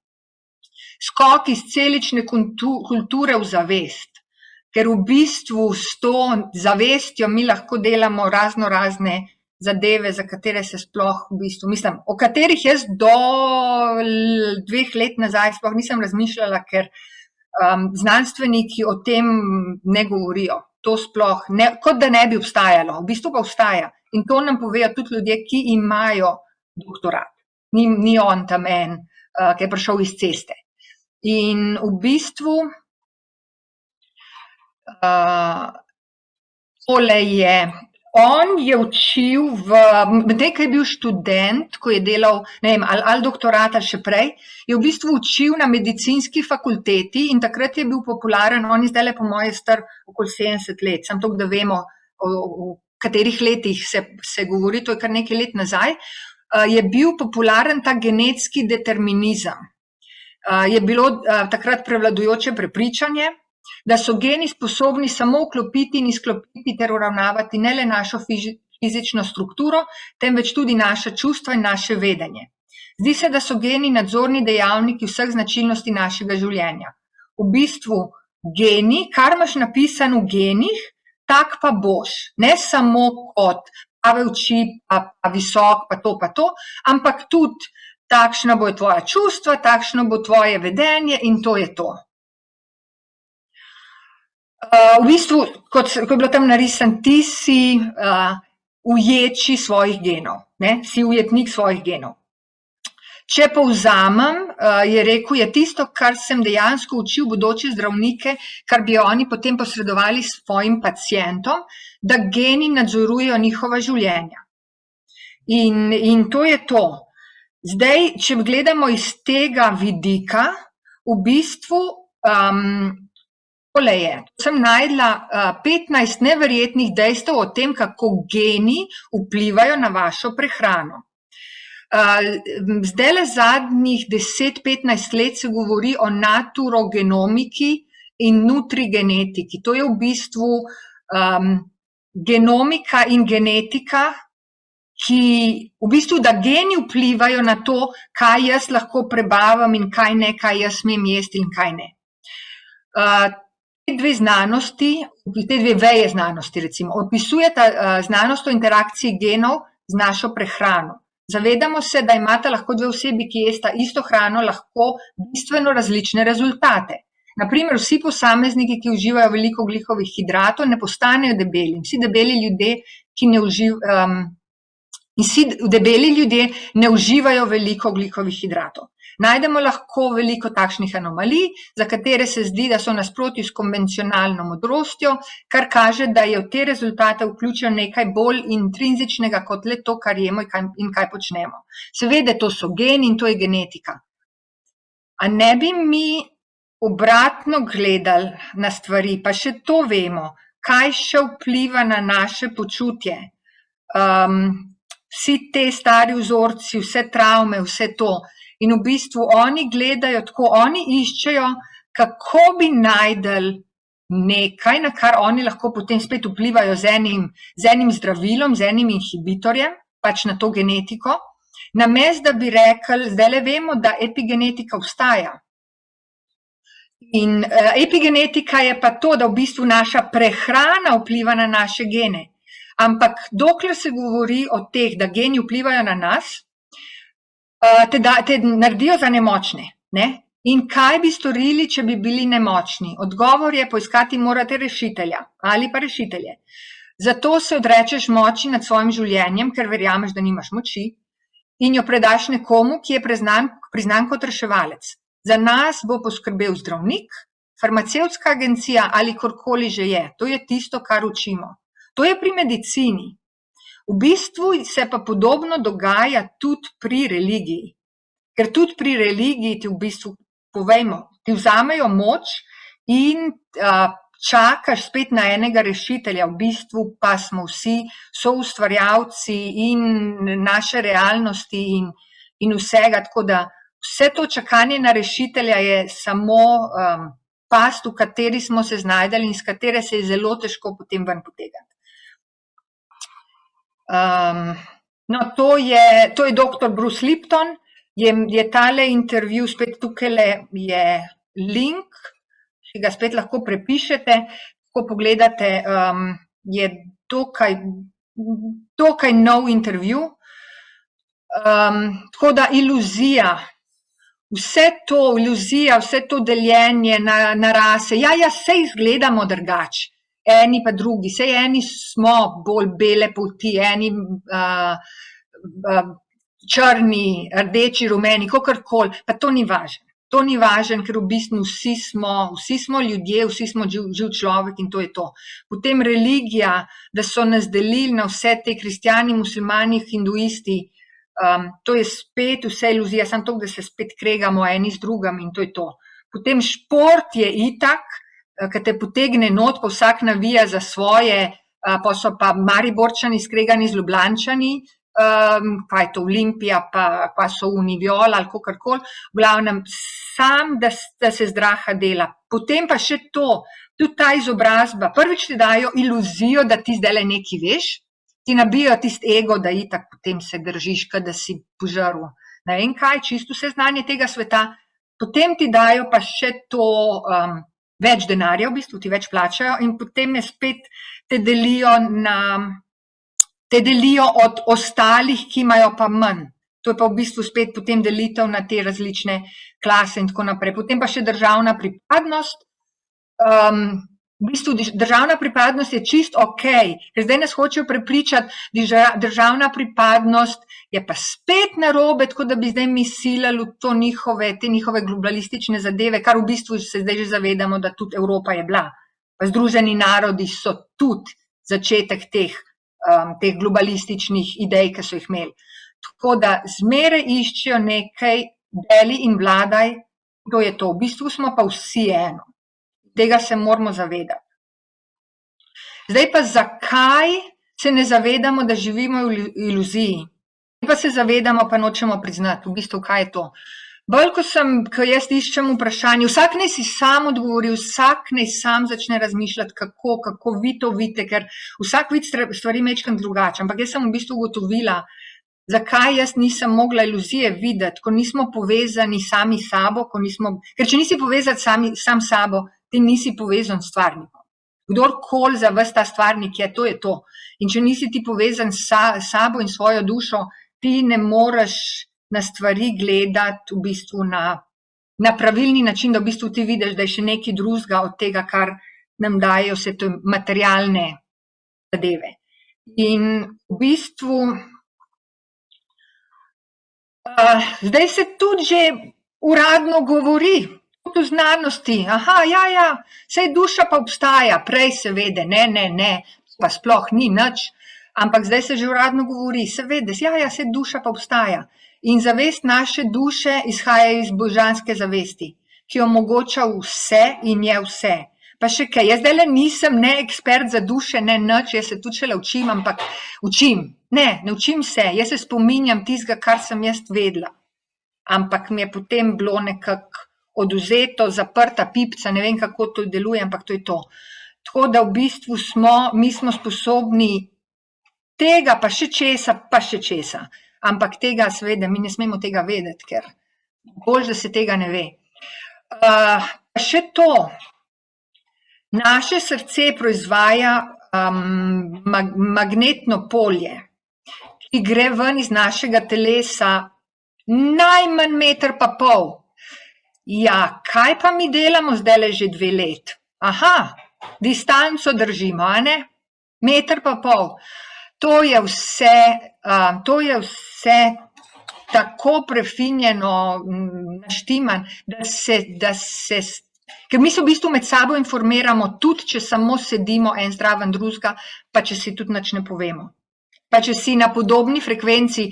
Skok iz celične kulture v zavest, ker v bistvu s to zavestjo mi lahko delamo razne zadeve, za katere se sploh v bistvu, mislim, o katerih jaz do 2 let nazaj sploh nisem razmišljala, ker znanstveniki o tem ne govorijo. To sploh, kot da ne bi obstajalo, v bistvu pa obstaja. In to nam povejo tudi ljudje, ki imajo doktorat. Ni on tam en, ki je prišel iz ceste. In v bistvu tole je, on je učil medtem, ko je bil študent, ko je delal, ne vem, ali doktorat ali še prej, je v bistvu učil na medicinski fakulteti in takrat je bil popularen, on je zdajle po moje star okoli 70 let, samo toliko, da vemo, o katerih letih se govori, to je kar nekaj let nazaj, je bil popularen ta genetski determinizem. Je bilo takrat prevladujoče prepričanje, da so geni sposobni samo vklopiti in izklopiti ter uravnavati ne le našo fizično strukturo, temveč tudi naša čustva in naše vedenje. Zdi se, da so geni nadzorni dejavniki vseh značilnosti našega življenja. V bistvu geni, kar imaš napisano v genih, tak pa boš, ne samo kot prave oči, pa visok, pa to, ampak tudi takšna bo tvoja čustva, takšno bo tvoje vedenje in to je to. V bistvu, kot je bilo tam narisan, ti si uječi svojih genov, ne? Si ujetnik svojih genov. Če povzamem, je rekel, je tisto, kar sem dejansko učil bodoče zdravnike, kar bi oni potem posredovali svojim pacientom, da geni nadzorujejo njihova življenja. In to je to. Zdaj, če gledamo iz tega vidika, v bistvu, tole je, sem najdla 15 neverjetnih dejstev o tem, kako geni vplivajo na vašo prehrano. Zdajle zadnjih 10-15 let se govori o naturogenomiki in nutrigenetiki. To je v bistvu genomika in genetika, ki v bistvu, da geni vplivajo na to, kaj jaz lahko prebavam in kaj ne, kaj jaz smem jesti in kaj ne. Te dve veje znanosti, recimo, opisujeta znanost o interakciji genov z našo prehrano. Zavedamo se, da imata lahko dve osebi, ki jesta isto hrano, lahko bistveno različne rezultate. Naprimer, vsi posamezniki, ki uživajo veliko ogljikovih hidratov, ne postanejo debeli. Vsi debeli ljudje ne uživajo veliko ogljikovih hidratov. Najdemo lahko veliko takšnih anomalij, za katere se zdi, da so v nasprotju s konvencionalno modrostjo, kar kaže, da je v te rezultate vključeno nekaj bolj intrinzičnega kot le to, kar jemo in kaj počnemo. Seveda, to so geni in to je genetika. A ne bi mi obratno gledali na stvari, pa še to vemo, kaj še vpliva na naše počutje. Vsi te stari vzorci, vse travme, vse to. In v bistvu oni gledajo tako, oni iščejo, kako bi najdeli nekaj, na kar oni lahko potem spet vplivajo z enim zdravilom, z enim inhibitorjem, pač na to genetiko, namesto da bi rekli, zdajle vemo, da epigenetika obstaja. In epigenetika je pa to, da v bistvu naša prehrana vpliva na naše gene. Ampak dokler se govori o teh, da geni vplivajo na nas, te naredijo za nemočne. Ne? In kaj bi storili, če bi bili nemočni? Odgovor je, poiskati morate rešitelja ali pa rešitelje. Zato se odrečeš moči nad svojim življenjem, ker verjameš, da nimaš moči, in jo predaš nekomu, ki je priznan kot reševalec. Za nas bo poskrbel zdravnik, farmacevtska agencija ali korkoli že je. To je tisto, kar učimo. To je pri medicini. V bistvu se pa podobno dogaja tudi pri religiji. Ker tudi pri religiji ti v bistvu, povejmo, ti vzamejo moč in čakaš spet na enega rešitelja. V bistvu pa smo vsi soustvarjalci in naše realnosti in vsega. Tako da vse to čakanje na rešitelja je samo past, v kateri smo se znajdali in iz katere se je zelo težko potem ven potegati. No, to je dr. Bruce Lipton, je tale intervju, spet tukaj je link, ki ga spet lahko prepišete, ko pogledate, je dokaj nov intervju. Tako da iluzija, vse to deljenje na rase, saj izgledamo drugače. Eni pa drugi, saj eni smo bolj bele polti, eni črni, rdeči, rumeni, kakorkoli, pa to ni važno. To ni važno, ker v bistvu vsi smo ljudje, vsi smo živ človek in to je to. Potem religija, da so nas delili na vse te kristjani, muslimani, hinduisti, to je spet vse iluzija, samo to, da se spet kregamo eni z drugim in to je to. Potem šport je itak, ki te potegne not, pa vsak navija za svoje, pa so pa Mariborčani skregani z Ljubljančani, pa je to Olimpija, pa so Univiola ali kakorkoli, v glavnem, sam, da se zdraha dela. Potem pa še to, tudi ta izobrazba, prvič ti dajo iluzijo, da ti zdajle nekaj veš, ti nabijajo tisti ego, da itak potem se držiš, da si požrl. Ne vem kaj, čisto vse znanje tega sveta, potem ti dajo pa še to več denarja, v bistvu ti več plačajo in potem je spet te delijo od ostalih, ki imajo pa manj. To je pa v bistvu spet potem delitev na te različne klase in tako naprej. Potem pa še državna pripadnost. V bistvu državna pripadnost je čist okej, ker zdaj nas hočejo prepričati, da državna pripadnost je pa spet narobe, tako da bi zdaj mi silili v te njihove globalistične zadeve, kar v bistvu se zdaj že zavedamo, da tudi Evropa je bila. Pa Združeni narodi so tudi začetek teh globalističnih idej, ki so jih imeli. Tako da zmeraj iščejo nekaj, deli in vladaj, to je to. V bistvu smo pa vsi eno. Tega se moramo zavedati. Zdaj pa zakaj se ne zavedamo, da živimo v iluziji? Pa se zavedamo, pa nočemo priznati, v bistvu kaj je to. Bolj, ko jaz iščem vprašanje, vsak naj si sam odgovori, vsak naj sam začne razmišljati, kako vi to vidite, ker vsak vidi stvari majčkeno drugače. Ampak jaz sem v bistvu ugotovila, zakaj jaz nisem mogla iluzije videti, ko nismo povezani sami s sabo, ker če nisi povezan sam s sabo, ti nisi povezan s stvarnikom. Kdorkoli za vas ta stvarnik je, to je to. In če nisi ti povezan s sabo in svojo dušo, ti ne moreš na stvari gledati v bistvu na pravilni način, da v bistvu ti vidiš, da je še nekaj drugega od tega, kar nam dajo vse te materialne zadeve. In v bistvu zdaj se tudi že uradno govori, tudi v znanosti, saj duša pa obstaja, prej seveda, ne, pa sploh ni nič, ampak zdaj se že uradno govori, seveda, saj duša pa obstaja. In zavest naše duše izhaja iz božanske zavesti, ki omogoča vse in je vse. Pa še kaj, jaz zdajle nisem ne ekspert za duše, ne nič, jaz se tudi šele učim, ampak ne učim se, jaz se spominjam tistega, kar sem jaz vedela. Ampak mi je potem bilo nekako odvzeto, zaprta pipca, ne vem, kako to deluje, ampak to je to. Tako da v bistvu mi smo sposobni tega, pa še česa. Ampak tega seveda, mi ne smemo tega vedeti, ker bolj, da se tega ne ve. Še to, naše srce proizvaja magnetno polje, ki gre ven iz našega telesa najmanj 1,5 metra. Ja, kaj pa mi delamo zdajle že 2 leti? Distanco držimo, a ne? 1,5 metra. To je vse tako prefinjeno, naštiman, ker mi se v bistvu med sabo informiramo, tudi če samo sedimo en zraven drugega, pa če si tudi nič ne povemo. Pa če si na podobni frekvenci,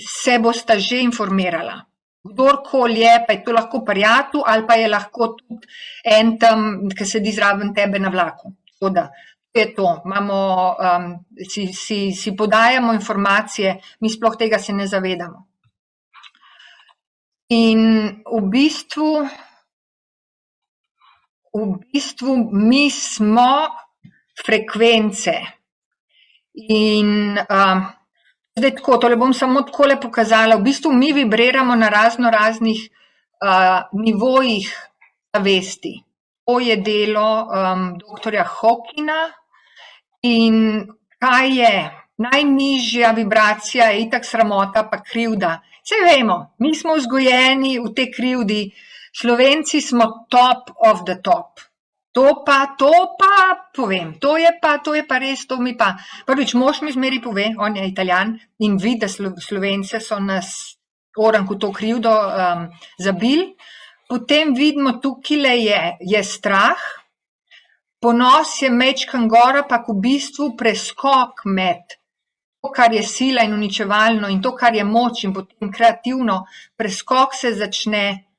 se bosta že informirala. Kdorkoli je, pa je to lahko prijatelj ali pa je lahko tudi en tam, ki sedi zraven tebe na vlaku. Tako da, to je to. Si podajamo informacije, mi sploh tega se ne zavedamo. In v bistvu mi smo frekvence. In zdaj tako, tole bom samo takole pokazala, v bistvu mi vibriramo na raznih nivojih zavesti. To je delo doktorja Hawkinga in kaj je? Najnižja vibracija je itak sramota pa krivda. Saj vemo, mi smo vzgojeni v tej krivdi, Slovenci smo top of the top. To pa povem, to je pa res, to mi pa, prvič mož mi zmeri pove, on je Italijan in vidi, da Slovence so nas oranku to krivdo zabili. Potem vidimo, tukaj je strah, ponos je majčken gora, pa v bistvu preskok med to, kar je sila in uničevalno in to, kar je moč in potem kreativno, preskok se začne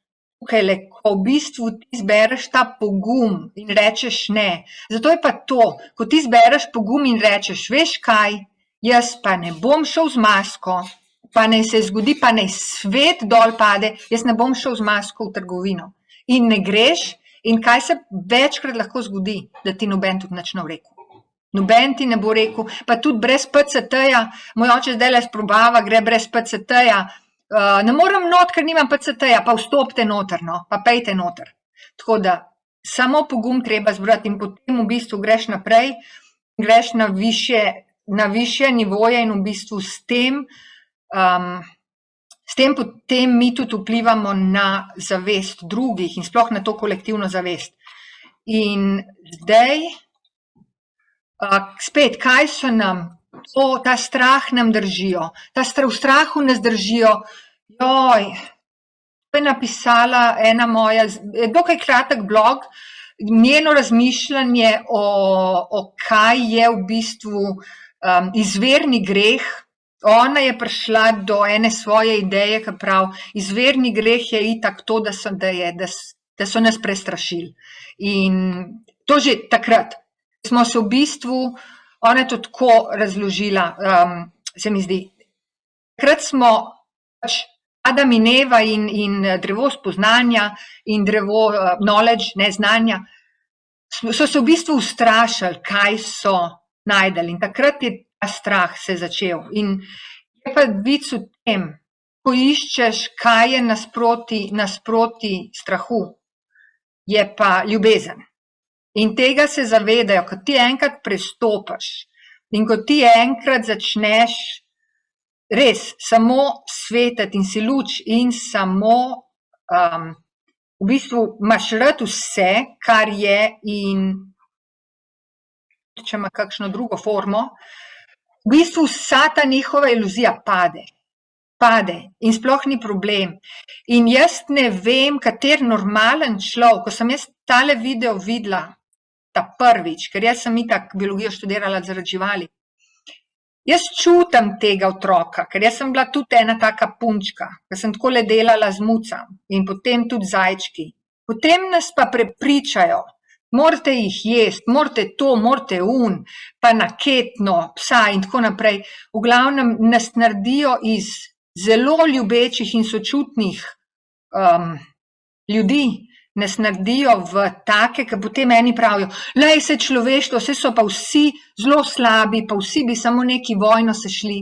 tukajle, ko v bistvu ti zbereš ta pogum in rečeš ne. Zato je pa to, ko ti zbereš pogum in rečeš, veš kaj, jaz pa ne bom šel z masko, pa naj se zgodi, pa naj svet dol pade, jaz ne bom šel z masko v trgovino. In ne greš, in kaj se večkrat lahko zgodi, da ti noben tudi nič ne bo rekel. Noben ti ne bo rekel, pa tudi brez PCT-ja, moj oče zdajle sprobava, gre brez PCT-ja, ne morem not, ker nimam PCT-ja, pa vstopite noter, no, pa pejte noter. Tako da, samo pogum treba zbrati in potem v bistvu greš naprej, greš na višje nivoje in v bistvu s tem potem mi tudi vplivamo na zavest drugih in sploh na to kolektivno zavest. In zdaj, spet, kaj so nam, ta strah nam držijo, v strahu nas držijo, to je napisala ena moja, dokaj kratek blog, njeno razmišljanje o kaj je v bistvu izvirni greh. Ona je prišla do ene svoje ideje, ki pravi, izvirni greh je itak to, da so nas prestrašili. In to že takrat smo se v bistvu, ona je to tako razložila, se mi zdi. Takrat smo Adam in Eva in drevo spoznanja in drevo knowledge, neznanja, so se v bistvu ustrašili, kaj so najdeli. In takrat je ta strah se začel. In je pa vic v tem, ko iščeš, kaj je nasproti strahu, je pa ljubezen. In tega se zavedajo, ko ti enkrat prestopiš in ko ti enkrat začneš res samo svetiti in si luč in samo v bistvu imaš rad vse, kar je in če ima kakšno drugo formo, v bistvu vsa ta njihova iluzija pade in sploh ni problem. In jaz ne vem, kater normalen človek, ko sem jaz tale video videla ta prvič, ker jaz sem itak biologijo študirala zaradi živali, jaz čutim tega otroka, ker jaz sem bila tudi ena taka punčka, ker sem takole delala z mucami in potem tudi zajčki. Potem nas pa prepričajo, morate jih jesti, morate to, morate pa naketno, psa in tako naprej. V glavnem nas naredijo iz zelo ljubečih in sočutnih ljudi, nas naredijo v take, ki potem eni pravijo, lej se človeštvo, vse so pa vsi zelo slabi, pa vsi bi samo neki vojno se šli.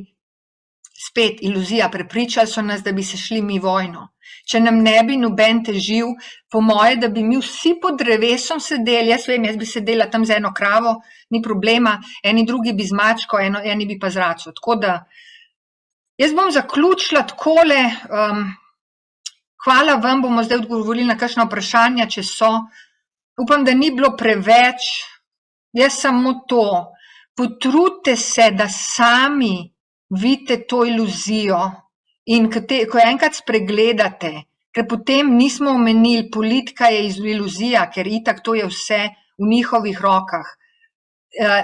Spet iluzija, prepričali so nas, da bi se šli mi vojno. Če nam ne bi noben težil, po moje, da bi mi vsi pod drevesom sedeli, jaz vem, jaz bi sedela tam z eno kravo, ni problema, eni drugi bi z mačko, eni bi pa z raco. Tako da, jaz bom zaključila takole, hvala vam, bomo zdaj odgovorili na kakšna vprašanja, če so. Upam, da ni bilo preveč, jaz samo to, potrudite se, da sami vidite to iluzijo in ko enkrat spregledate, ker potem nismo omenili, politika je iluzija, ker itak to je vse v njihovih rokah.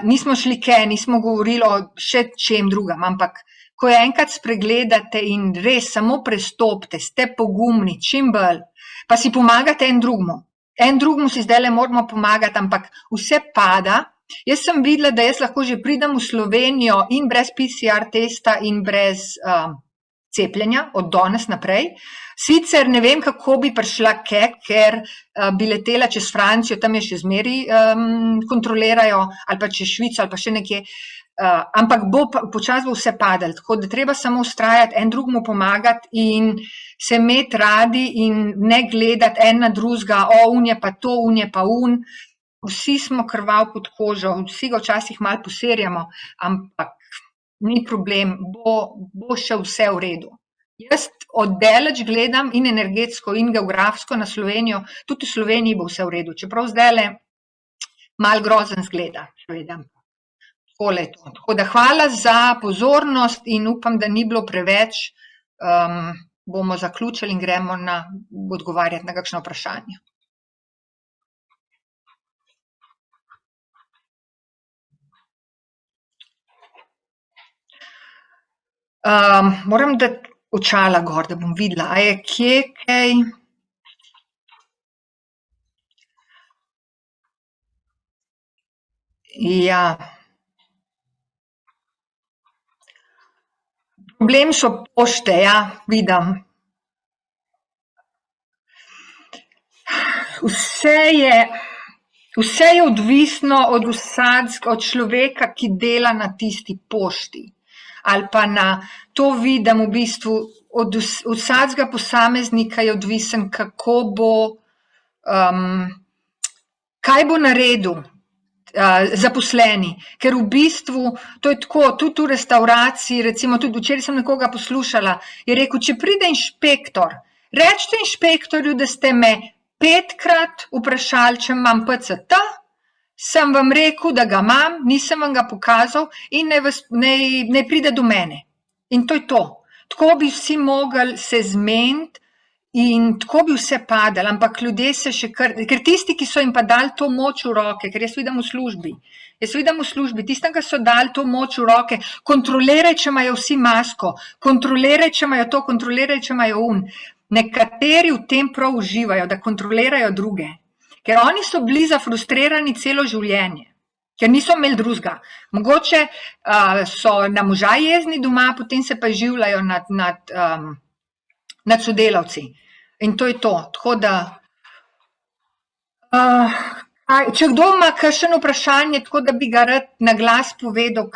Nismo šli nismo govorili o še čem drugem, ampak ko enkrat spregledate in res samo prestopite, ste pogumni, čim bolj, pa si pomagate en drugmu. En drugmu si zdajle moramo pomagati, ampak vse pada. Jaz sem videla, da jaz lahko že pridem v Slovenijo in brez PCR testa in brez cepljenja, od danes naprej. Sicer ne vem, kako bi prišla ker bi letela čez Francijo, tam je še zmeraj kontrolirajo, ali pa čez Švico, ali pa še nekje. Ampak počasi bo vse padalo, tako da treba samo vztrajati, en drugemu pomagati in se imeti radi in ne gledati en na drugega, je pa to, je pa Vsi smo krvav pod kožo, vsi ga včasih malo poserjamo, ampak ni problem, bo še vse v redu. Jaz oddaleč gledam in energetsko in geografsko na Slovenijo, tudi v Sloveniji bo vse v redu, čeprav zdajle malo grozen zgleda, seveda. Takole je to. Tako da hvala za pozornost in upam, da ni bilo preveč, bomo zaključili in gremo odgovarjati na kakšno vprašanje. Moram dati očala gor, da bom videla, a je kje kaj? Ja. Problem so pošte, ja, vidim. Vse je odvisno od človeka, ki dela na tisti pošti. Ali pa to vidim v bistvu, od vsakega posameznika je odvisen, kako bo kaj bo naredil zaposleni, ker v bistvu to je tako, tudi v restavraciji, recimo tudi včeraj sem nekoga poslušala, je rekel, če pride inšpektor, rečite inšpektorju, da ste me 5-krat vprašali, če imam PCT, sem vam rekel, da ga imam, nisem vam ga pokazal in naj pride do mene. In to je to. Tako bi vsi mogli se zmeniti in tako bi vse padalo, ampak ljudje se še kar, ker tisti, ki so jim pa dali to moč v roke, ker jaz vidim v službi, tistem, ki so dali to moč v roke, kontroliraj, če imajo vsi masko, kontroliraj, če imajo to, kontroliraj, če imajo Nekateri v tem prav uživajo, da kontrolirajo druge, ker oni so bili zafrustrirani celo življenje, ker niso imeli drugega. Mogoče so na moža jezni doma, potem se pa življajo nad sodelavci. In to je to. Tako da, če kdo ima kakšno vprašanje, tako da bi ga rad na glas povedal,